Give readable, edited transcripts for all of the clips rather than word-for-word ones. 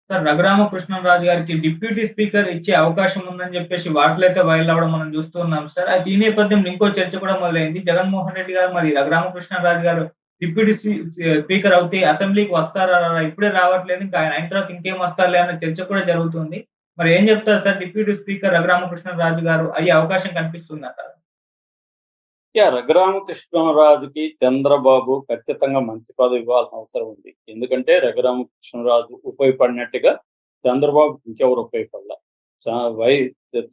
Sir Raghurama Krishnam Raju గారికి deputy speaker ఇచ్చే అవకాశం ఉందని చెప్పేసి వార్తలైతే వైరల్ అవ్వడం మనం చూస్తూ ఉన్నాం సార్. అయితే ఈ నేపథ్యంలో ఇంకో చర్చ కూడా మొదలైంది. జగన్మోహన్ రెడ్డి గారు మరి రఘురామకృష్ణంరాజు గారు డిప్యూటీ స్పీకర్ అవుతే అసెంబ్లీకి వస్తారా రారా? ఇప్పుడే రావట్లేదు. ఇంకా ఆయన అయిన తర్వాత ఇంకేం వస్తారులే అన్న చర్చ కూడా జరుగుతుంది. మరి ఏం చెప్తారు సార్ డిప్యూటీ స్పీకర్ రఘురామకృష్ణంరాజు గారు అయ్యే అవకాశం కనిపిస్తుందంటారా? రఘురామకృష్ణరాజుకి చంద్రబాబు ఖచ్చితంగా మంచి పదవి ఇవ్వాల్సిన అవసరం ఉంది. ఎందుకంటే రఘురామకృష్ణరాజు ఉపయోగపడినట్టుగా చంద్రబాబుకి ఇంకెవరు ఉపయోగపడల. వై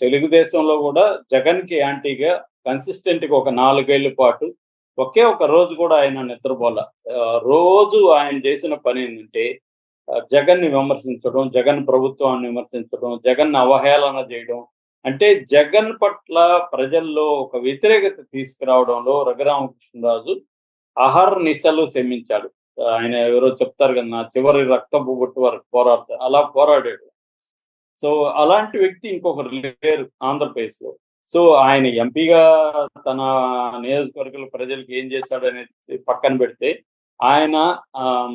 తెలుగుదేశంలో కూడా జగన్‌కి యాంటీగా కన్సిస్టెంట్‌గా ఒక 4 ఏళ్ల పాటు ఒకే ఒక రోజు కూడా ఆయన నిద్రపోల. రోజు ఆయన చేసిన పనేంటంటే జగన్‌ని విమర్శించడం, జగన్ ప్రభుత్వాన్ని విమర్శించడం, జగన్‌ని అవహేళన చేయడం. అంటే జగన్ పట్ల ప్రజల్లో ఒక వ్యతిరేకత తీసుకురావడంలో రఘురామకృష్ణరాజు అహర్నిశలు శ్రమించాడు. ఆయన ఎవరో చెప్తారు కదా! నా చివరి రక్తపు బొట్టు వరకు పోరాడతా అలా పోరాడాడు. సో, అలాంటి వ్యక్తి ఇంకొకరు లేరు ఆంధ్రప్రదేశ్‌లో. సో, ఆయన ఎంపీగా తన నియోజకవర్గంలో ప్రజలకి ఏం చేశాడనేది పక్కన పెడితే, ఆయన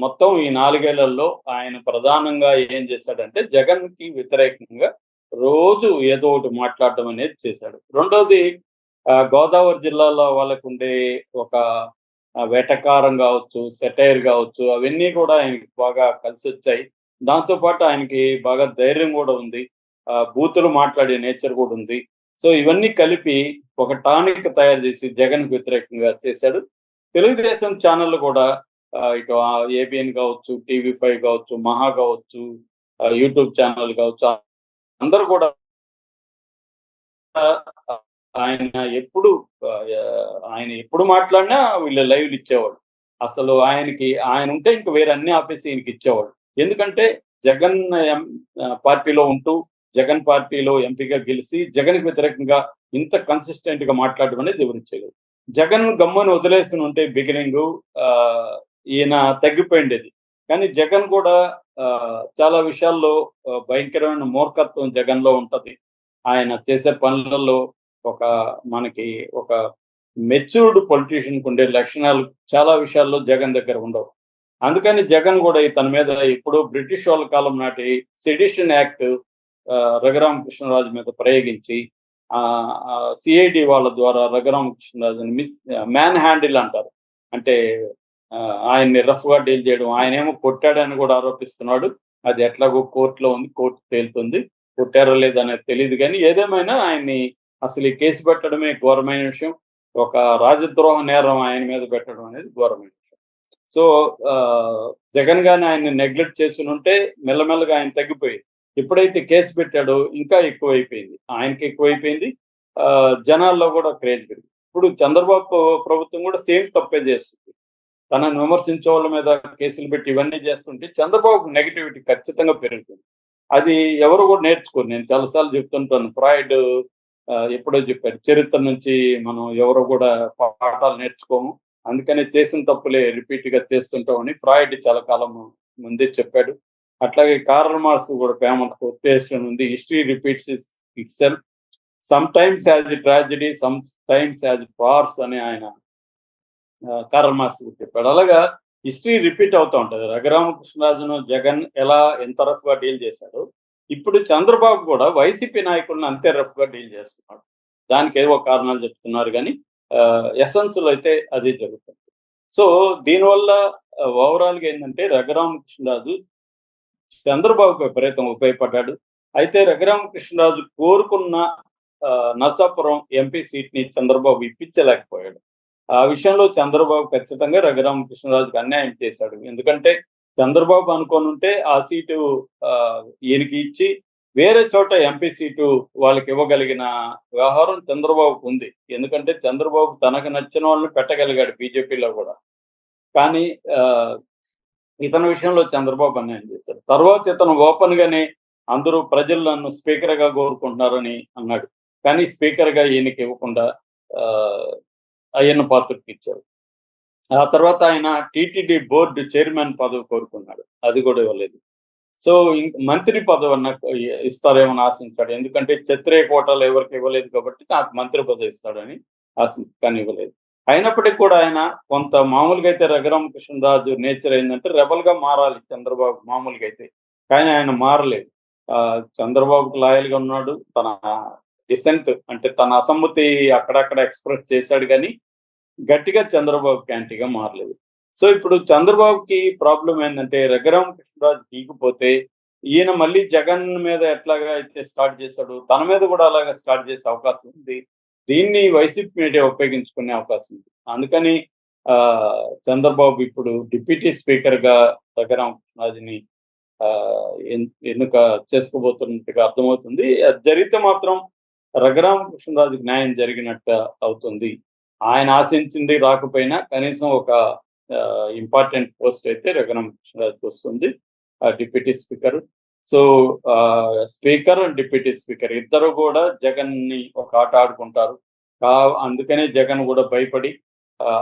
మొత్తం ఈ 4 ఏళ్లలో ఆయన ప్రధానంగా ఏం చేశాడంటే, జగన్‌కి వ్యతిరేకంగా రోజు ఏదో ఒకటి మాట్లాడడం అనేది చేశాడు. రెండోది గోదావరి జిల్లాలో వాళ్ళకుండే ఒక వెటకారం గావచ్చు, సెటైర్ గావచ్చు, అవన్నీ కూడా ఆయనకి బాగా కలిసొచ్చాయి. దాంతో పాటు ఆయనకి బాగా ధైర్యం గూడా ఉంది. బూతులు మాట్లాడే నేచర్ గూడా ఉంది. సో, ఇవన్నీ కలిపి ఒక టానిక్ తయారు చేసి జగన్‌కి వ్యతిరేకంగా చేశాడు. తెలుగుదేశం ఛానెల్‌లు కూడా ఇటు ఏబిఎన్ గావచ్చు, టీవీ5 గావచ్చు, మహా గావచ్చు, యూట్యూబ్ ఛానెల్ గావచ్చు, అందరూ కూడా ఆయన ఎప్పుడు ఆయన ఎప్పుడు మాట్లాడినా వీళ్ళు లైవ్‌లు ఇచ్చేవాళ్ళు. అసలు ఆయన ఉంటే ఇంక వేరే అన్ని ఆపేసి ఈయనకిచ్చేవాళ్ళు. ఎందుకంటే జగన్ పార్టీలో ఉంటూ, జగన్ పార్టీలో ఎంపీగా గెలిసి, జగన్‌కి వ్యతిరేకంగా ఇంత కన్సిస్టెంట్‌గా మాట్లాడడం అనేది ఎవరు చేయలేదు. జగన్ గమ్మున వదిలేసుకొని ఉంటే బిగినింగు ఈయన తగ్గిపోయిండేది. కానీ జగన్ కూడా చాలా విషయాల్లో భయంకరమైన మూర్ఖత్వం జగన్‌లో ఉంటది. ఆయన చేసే పనులలో మనకి ఒక మెచ్యూర్డ్ పొలిటీషియన్‌కి ఉండే లక్షణాలు చాలా విషయాల్లో జగన్ దగ్గర ఉండవు. అందుకని జగన్ కూడా తన మీద ఎప్పుడో బ్రిటిష్ వాళ్ళ కాలం నాటి సెడిషన్ యాక్ట్ రఘురామకృష్ణరాజు మీద ప్రయోగించి సిఐడి వాళ్ళ ద్వారా రఘురామకృష్ణరాజుని మ్యాన్ హ్యాండిల్ అంటారు. అంటే ఆయన్ని రఫ్‌గా డీల్ చేయడం. ఆయనేమో కొట్టాడని కూడా ఆరోపిస్తున్నాడు. అది ఎట్లాగో కోర్టులో ఉంది. కోర్టు తేలుతుంది. కొట్టారో లేదో అనేది తెలీదు గానీ, ఏదేమైనా ఆయన్ని అసలు ఈ కేసు పెట్టడమే ఘోరమైన విషయం. ఒక రాజద్రోహ నేరం ఆయన మీద పెట్టడం అనేది ఘోరమైన విషయం. సో, జగన్ గాని ఆయన్ని నెగ్లెక్ట్ చేసునుంటే మెల్లమెల్లగా ఆయన తగ్గిపోయేది. ఎప్పుడైతే కేసు పెట్టాడో ఇంకా ఎక్కువైపోయింది. ఆయనకి ఎక్కువైపోయింది. జనాల్లో కూడా క్రేజ్ పెరిగింది. ఇప్పుడు చంద్రబాబు ప్రభుత్వం కూడా సేమ్ తప్పే చేస్తుంది. తనను విమర్శించే వాళ్ళ మీద కేసులు పెట్టి ఇవన్నీ చేస్తుంటే చంద్రబాబుకు నెగటివిటీ ఖచ్చితంగా పెరుగుతుంది. అది ఎవరు కూడా నేర్చుకోరు. నేను చాలా సార్లు చెప్తుంటాను. ఫ్రాయిడ్ ఎప్పుడో చెప్పారు. చరిత్ర నుంచి మనం ఎవరు కూడా పాఠాలు నేర్చుకోము. అందుకనే చేసిన తప్పులే రిపీట్‌గా చేస్తుంటామని ఫ్రాయిడ్ చాలా కాలం ముందే చెప్పాడు. అట్లాగే కార్ల్ మార్క్స్ కూడా ఫేమస్ కొటేషన్ ఉంది. History repeats itself. Some times as a tragedy, some times as farce అని ఆయన కార్ల్ మార్క్స్ కూడా చెప్పాడు. అలాగా హిస్టరీ రిపీట్ అవుతా ఉంటది. రఘురామకృష్ణరాజును జగన్ ఎంత రఫ్‌గా డీల్ చేశాడో, ఇప్పుడు చంద్రబాబు కూడా వైసీపీ నాయకులను అంతే రఫ్‌గా డీల్ చేస్తున్నాడు. దానికేవో కారణాలు చెప్తున్నారు గానీ, ఎసెన్స్‌లో అయితే అదే జరుగుతుంది. సో, దీనివల్ల ఓవరాల్‌గా ఏందంటే రఘురామకృష్ణరాజు చంద్రబాబుకు విపరీతంగా ఉపయోగపడ్డాడు. అయితే రఘురామకృష్ణరాజు కోరుకున్న నరసాపురం ఎంపీ సీట్‌ని చంద్రబాబు ఇప్పించలేకపోయాడు. ఆ విషయంలో చంద్రబాబు ఖచ్చితంగా రఘురామకృష్ణరాజుకి అన్యాయం చేశాడు. ఎందుకంటే చంద్రబాబు అనుకోనుంటే ఆ సీటు ఈయనకి ఇచ్చి వేరే చోట ఎంపీ సీటు వాళ్ళకి ఇవ్వగలిగిన వ్యవహారం చంద్రబాబుకు ఉంది. ఎందుకంటే చంద్రబాబు తనకు నచ్చిన వాళ్ళని పెట్టగలిగాడు బీజేపీలో కూడా. కానీ ఇతని విషయంలో చంద్రబాబు అన్యాయం చేశాడు. తర్వాత ఇతను ఓపెన్ గానే అందరూ ప్రజలు నన్ను స్పీకర్‌గా కోరుకుంటున్నారని అన్నాడు. కానీ స్పీకర్‌గా ఈయనకి ఇవ్వకుండా అయ్యన్న పాత్రుడికి ఇచ్చారు. ఆ తర్వాత ఆయన టీటీడీ బోర్డు చైర్మన్ పదవి కోరుకున్నాడు. అది కూడా ఇవ్వలేదు. సో, మంత్రి పదవన్నా ఇస్తారేమని ఆశించాడు. ఎందుకంటే క్షత్రియ కోటాలు ఎవరికి ఇవ్వలేదు కాబట్టి నాకు మంత్రి పదవి ఇస్తాడని కానీ ఇవ్వలేదు. అయినప్పటికీ కూడా ఆయన కొంత మామూలుగా అయితే రఘురామకృష్ణరాజు నేచర్ ఏందంటే రెబెల్‌గా మారాలి చంద్రబాబు మామూలుగా అయితే. కానీ ఆయన మారలేదు. చంద్రబాబుకి లాయల్గా ఉన్నాడు. తన డిసెంట్ అంటే తన అసమ్మతి అక్కడక్కడ ఎక్స్ప్రెస్ చేశాడు, కానీ గట్టిగా చంద్రబాబుకి యాంటీగా మారలేదు. సో ఇప్పుడు చంద్రబాబుకి ప్రాబ్లం ఏంటంటే రఘురామకృష్ణరాజు దిగిపోతే ఈయన మళ్ళీ జగన్ మీద ఎట్లాగా అయితే స్టార్ట్ చేశాడు, తన మీద కూడా అలాగా స్టార్ట్ చేసే అవకాశం ఉంది. దీన్ని వైసీపీ మీడియా ఉపయోగించుకునే అవకాశం ఉంది. అందుకని చంద్రబాబు ఇప్పుడు డిప్యూటీ స్పీకర్ గా రఘురామకృష్ణరాజుని ఎన్నిక చేసుకోబోతున్నట్టుగా అర్థమవుతుంది. అది జరిగితే మాత్రం రఘురామకృష్ణరాజుకి న్యాయం జరిగినట్టు అవుతుంది. ఆయన ఆశించింది రాకపోయినా కనీసం ఒక ఇంపార్టెంట్ పోస్ట్ అయితే రఘురామకృష్ణరాజుకి వస్తుంది, deputy speaker. So speaker and deputy speaker ఇద్దరు కూడా జగన్ ని ఒక ఆట ఆడుకుంటారు. అందుకనే జగన్ కూడా భయపడి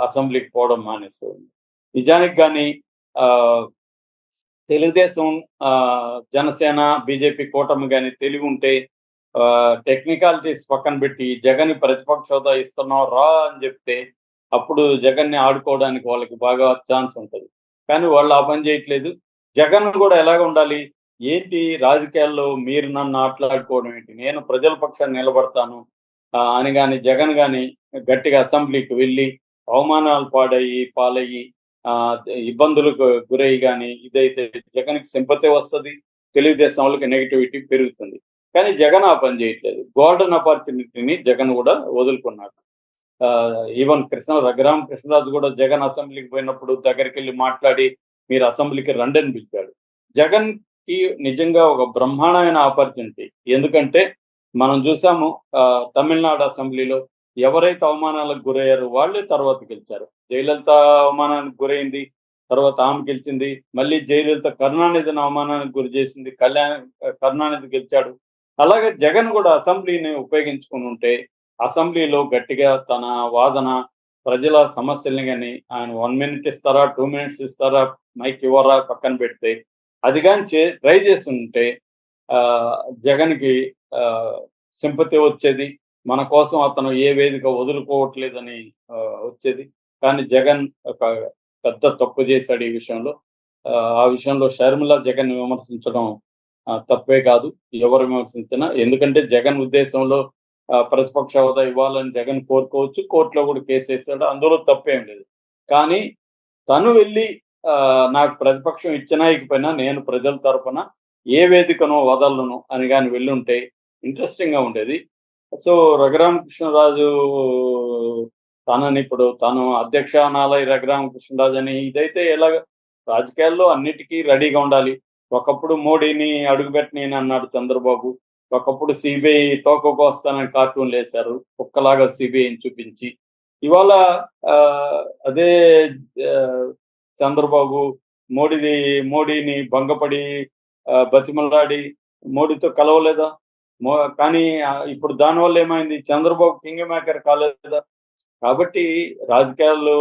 అసెంబ్లీకి పోవడం మానేస్తుంది. నిజానికి కానీ తెలుగుదేశం, జనసేన, బీజేపీ కూటమి కానీ తెలివి ఉంటే టెక్నికాలిటీస్ పక్కన పెట్టి జగన్ ప్రతిపక్ష హోదా ఇస్తున్నాం రా అని చెప్తే అప్పుడు జగన్ని ఆడుకోవడానికి వాళ్ళకి బాగా ఛాన్స్ ఉంటుంది. కానీ వాళ్ళు ఆ పని చేయట్లేదు. జగన్ కూడా ఎలాగ ఉండాలి, ఏంటి రాజకీయాల్లో మీరు నన్ను ఆటలాడుకోవడం ఏంటి, నేను ప్రజల పక్షాన్ని నిలబడతాను అని కానీ జగన్ కానీ గట్టిగా అసెంబ్లీకి వెళ్ళి అవమానాలు పాలయ్యి ఇబ్బందులకు గురయ్యి కానీ ఇదైతే జగన్కి సింపతి వస్తుంది, తెలుగుదేశం వాళ్ళకి నెగిటివిటీ పెరుగుతుంది. కానీ జగన్ ఆ పని చేయట్లేదు. గోల్డెన్ ఆపర్చునిటీని జగన్ కూడా వదులుకున్నాడు. ఈవెన్ రఘురామకృష్ణరాజు కూడా జగన్ అసెంబ్లీకి పోయినప్పుడు దగ్గరికి వెళ్ళి మాట్లాడి మీరు అసెంబ్లీకి రండని పిలిచాడు. జగన్ కి నిజంగా ఒక బ్రహ్మాండమైన ఆపర్చునిటీ. ఎందుకంటే మనం చూసాము తమిళనాడు అసెంబ్లీలో ఎవరైతే అవమానాలకు గురయ్యారో వాళ్ళే తర్వాత గెలిచారు. జయలలిత అవమానానికి గురైంది, తర్వాత ఆమె గెలిచింది. మళ్ళీ జయలలిత కరుణానిధిని అవమానానికి గురి చేసింది, కరుణానిధి గెలిచాడు. అలాగే జగన్ కూడా అసెంబ్లీని ఉపయోగించుకుని ఉంటే అసెంబ్లీలో గట్టిగా తన వాదన, ప్రజల సమస్యల్ని కానీ ఆయన 1 minute ఇస్తారా, 2 minutes ఇస్తారా, మైక్ ఇవ్వరా పక్కన పెడితే అది కానీ ట్రై చేసి ఉంటే జగన్కి సింపతి వచ్చేది, మన కోసం అతను ఏ వేదిక వదులుకోవట్లేదని వచ్చేది. కానీ జగన్ ఒక పెద్ద తప్పు చేశాడు ఈ విషయంలో. ఆ విషయంలో షర్మిల జగన్ విమర్శించడం తప్పే కాదు, ఎవరు విమర్శించినా. ఎందుకంటే జగన్ ఉద్దేశంలో ప్రతిపక్ష హోదా ఇవ్వాలని జగన్ కోరుకోవచ్చు, కోర్టులో కూడా కేసు వేసాడు, అందులో తప్పేం లేదు. కానీ తను వెళ్ళి నాకు ప్రతిపక్షం ఇచ్చినా ఇకపోయినా నేను ప్రజల తరపున ఏ వేదికనో వదలను అని కానీ వెళ్ళుంటే ఇంట్రెస్టింగ్ గా ఉండేది. సో రఘురామకృష్ణరాజు తను అధ్యక్ష అనాలి రఘురామకృష్ణరాజు అని ఇదైతే ఎలాగ రాజకీయాల్లో అన్నిటికీ రెడీగా ఉండాలి. ఒకప్పుడు మోడీని అడుగుపెట్టని అన్నాడు చంద్రబాబు, ఒకప్పుడు సిబిఐ తోకకు వస్తానని కార్టూన్లు వేశారు ఒక్కలాగా సిబిఐని చూపించి. ఇవాళ అదే చంద్రబాబు మోడీని భంగపడి బతిమలాడి మోడీతో కలవలేదా? కానీ ఇప్పుడు దానివల్ల ఏమైంది, చంద్రబాబు కింగ్ మేకర్ కాలేదా? కాబట్టి రాజకీయాల్లో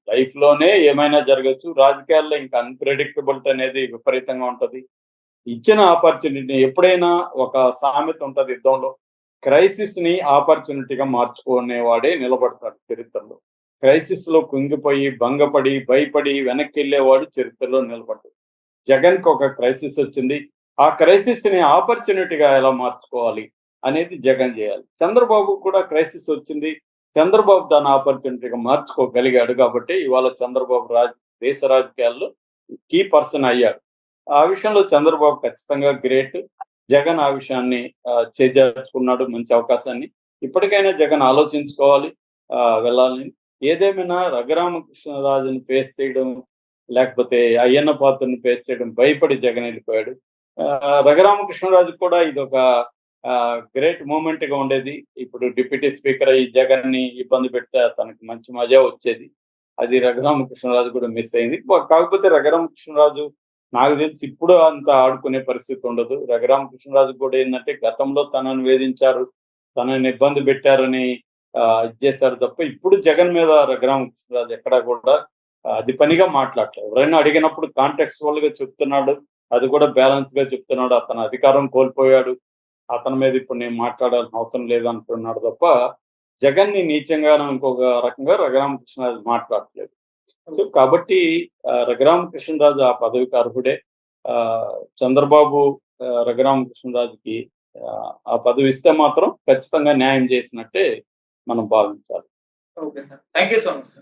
లైఫ్ లోనే ఏమైనా జరగచ్చు. రాజకీయాల్లో ఇంకా అన్ప్రెడిక్టబిలిటీ అనేది విపరీతంగా ఉంటది. ఇచ్చిన ఆపర్చునిటీ ఎప్పుడైనా ఒక సామెత ఉంటది యుద్ధంలో, క్రైసిస్ ని ఆపర్చునిటీగా మార్చుకునేవాడే నిలబడతాడు చరిత్రలో. క్రైసిస్ లో కుంగిపోయి భంగపడి భయపడి వెనక్కి వెళ్ళేవాడు చరిత్రలో నిలబడ్డాడు. జగన్ కి ఒక క్రైసిస్ వచ్చింది, ఆ క్రైసిస్ ని ఆపర్చునిటీగా ఎలా మార్చుకోవాలి అనేది జగన్ చేయాలి. చంద్రబాబు కూడా క్రైసిస్ వచ్చింది, చంద్రబాబు దాని ఆపర్చునిటీగా మార్చుకోగలిగాడు. కాబట్టి ఇవాళ చంద్రబాబు దేశ రాజకీయాల్లో కీ పర్సన్ అయ్యాడు. ఆ విషయంలో చంద్రబాబు ఖచ్చితంగా గ్రేట్. జగన్ ఆ విషయాన్ని చేజార్చుకున్నాడు, మంచి అవకాశాన్ని. ఇప్పటికైనా జగన్ ఆలోచించుకోవాలి, వెళ్ళాలని. ఏదేమైనా రఘురామకృష్ణరాజుని ఫేస్ చేయడం లేకపోతే అయ్యన్న పాత్రని ఫేస్ చేయడం భయపడి జగన్ వెళ్ళిపోయాడు. రఘురామకృష్ణరాజు కూడా ఇది ఒక గ్రేట్ మూమెంట్ గా ఉండేది. ఇప్పుడు డిప్యూటీ స్పీకర్ అయ్యి జగన్ ని ఇబ్బంది పెడితే తనకి మంచి మజా వచ్చేది. అది రఘురామకృష్ణరాజు కూడా మిస్ అయింది. కాకపోతే రఘురామకృష్ణరాజు నాకు తెలిసి ఇప్పుడు అంత ఆడుకునే పరిస్థితి ఉండదు. రఘురామకృష్ణరాజు కూడా ఏంటంటే గతంలో తనను వేధించారు, తనని ఇబ్బంది పెట్టారని చేశారు తప్ప ఇప్పుడు జగన్ మీద రఘురామకృష్ణరాజు ఎక్కడా కూడా అది పనిగా మాట్లాడలేదు. ఎవరైనా అడిగినప్పుడు కాంటెక్స్చువల్ గా చెప్తున్నాడు, అది కూడా బ్యాలెన్స్ గా చెప్తున్నాడు. అతను అధికారం కోల్పోయాడు, అతని మీద ఇప్పుడు నేను మాట్లాడాల్సిన అవసరం లేదు అంటున్నాడు తప్ప జగన్ ని నీచంగా ఇంకొక రకంగా రఘురామకృష్ణరాజు మాట్లాడలేదు. సో కాబట్టి రఘురామకృష్ణరాజు ఆ పదవికి అర్హుడే. చంద్రబాబు రఘురామకృష్ణరాజుకి ఆ పదవి ఇస్తే మాత్రం ఖచ్చితంగా న్యాయం చేసినట్టే మనం భావించాలి. Okay sir. Thank you so much sir.